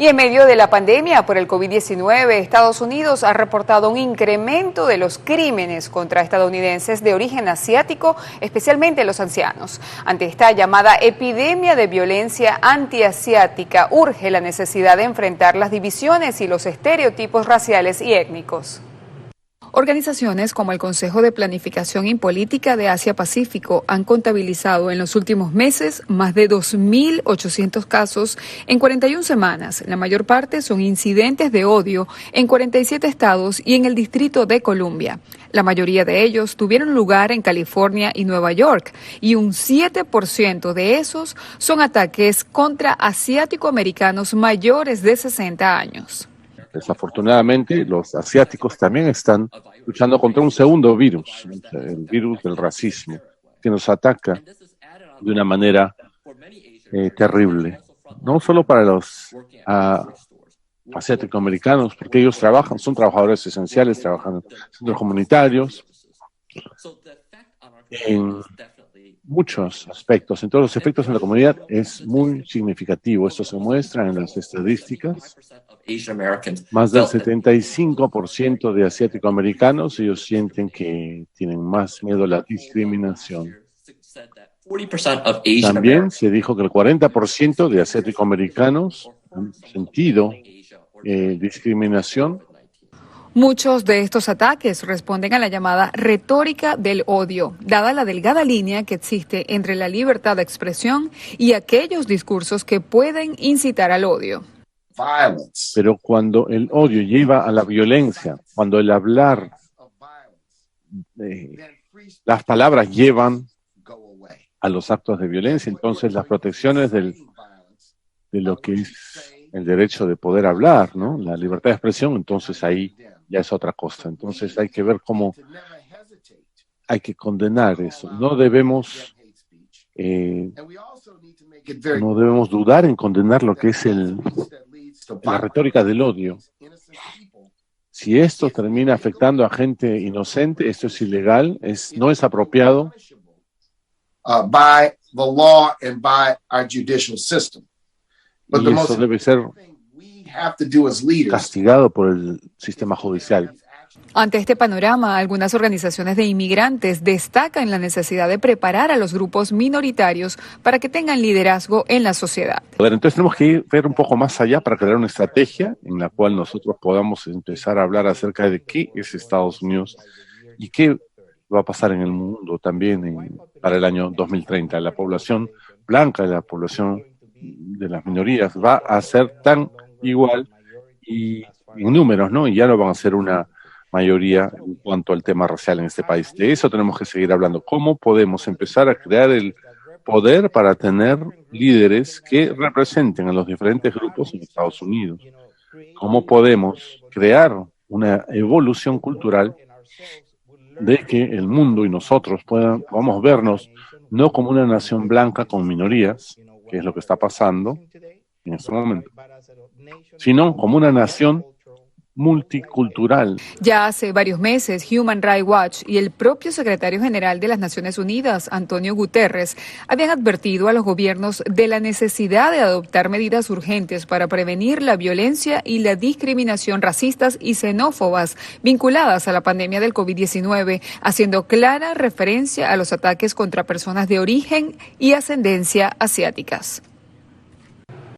Y en medio de la pandemia por el COVID-19, Estados Unidos ha reportado un incremento de los crímenes contra estadounidenses de origen asiático, especialmente los ancianos. Ante esta llamada epidemia de violencia antiasiática, urge la necesidad de enfrentar las divisiones y los estereotipos raciales y étnicos. Organizaciones como el Consejo de Planificación y Política de Asia-Pacífico han contabilizado en los últimos meses más de 2.800 casos en 41 semanas. La mayor parte son incidentes de odio en 47 estados y en el Distrito de Columbia. La mayoría de ellos tuvieron lugar en California y Nueva York, y un 7% de esos son ataques contra asiático-americanos mayores de 60 años. Desafortunadamente, los asiáticos también están luchando contra un segundo virus, el virus del racismo, que nos ataca de una manera terrible. No solo para los asiático-americanos, porque ellos trabajan, son trabajadores esenciales, trabajan en centros comunitarios, en muchos aspectos, en todos los efectos en la comunidad es muy significativo. Esto se muestra en las estadísticas. Más del 75% de asiático-americanos, ellos sienten que tienen más miedo a la discriminación. También se dijo que el 40% de asiático-americanos han sentido discriminación. Muchos de estos ataques responden a la llamada retórica del odio, dada la delgada línea que existe entre la libertad de expresión y aquellos discursos que pueden incitar al odio. Pero cuando el odio lleva a la violencia, cuando el hablar, las palabras llevan a los actos de violencia, entonces las protecciones de lo que es el derecho de poder hablar, ¿no? La libertad de expresión, entonces ahí ya es otra cosa. Entonces hay que ver cómo hay que condenar eso. No debemos dudar en condenar lo que es la retórica del odio. Si esto termina afectando a gente inocente, esto es ilegal, no es apropiado. By the law and by our judicial system. Y eso debe ser castigado por el sistema judicial. Ante este panorama, algunas organizaciones de inmigrantes destacan la necesidad de preparar a los grupos minoritarios para que tengan liderazgo en la sociedad. Entonces tenemos que ver un poco más allá para crear una estrategia en la cual nosotros podamos empezar a hablar acerca de qué es Estados Unidos y qué va a pasar en el mundo también para el año 2030. La población blanca y la población de las minorías va a ser tan igual y en números, ¿no? Y ya no van a ser una mayoría en cuanto al tema racial en este país. De eso tenemos que seguir hablando. ¿Cómo podemos empezar a crear el poder para tener líderes que representen a los diferentes grupos en Estados Unidos? ¿Cómo podemos crear una evolución cultural de que el mundo y nosotros podamos vernos no como una nación blanca con minorías, que es lo que está pasando en este momento, sino como una nación multicultural? Ya hace varios meses, Human Rights Watch y el propio secretario general de las Naciones Unidas, Antonio Guterres, habían advertido a los gobiernos de la necesidad de adoptar medidas urgentes para prevenir la violencia y la discriminación racistas y xenófobas vinculadas a la pandemia del COVID-19, haciendo clara referencia a los ataques contra personas de origen y ascendencia asiáticas.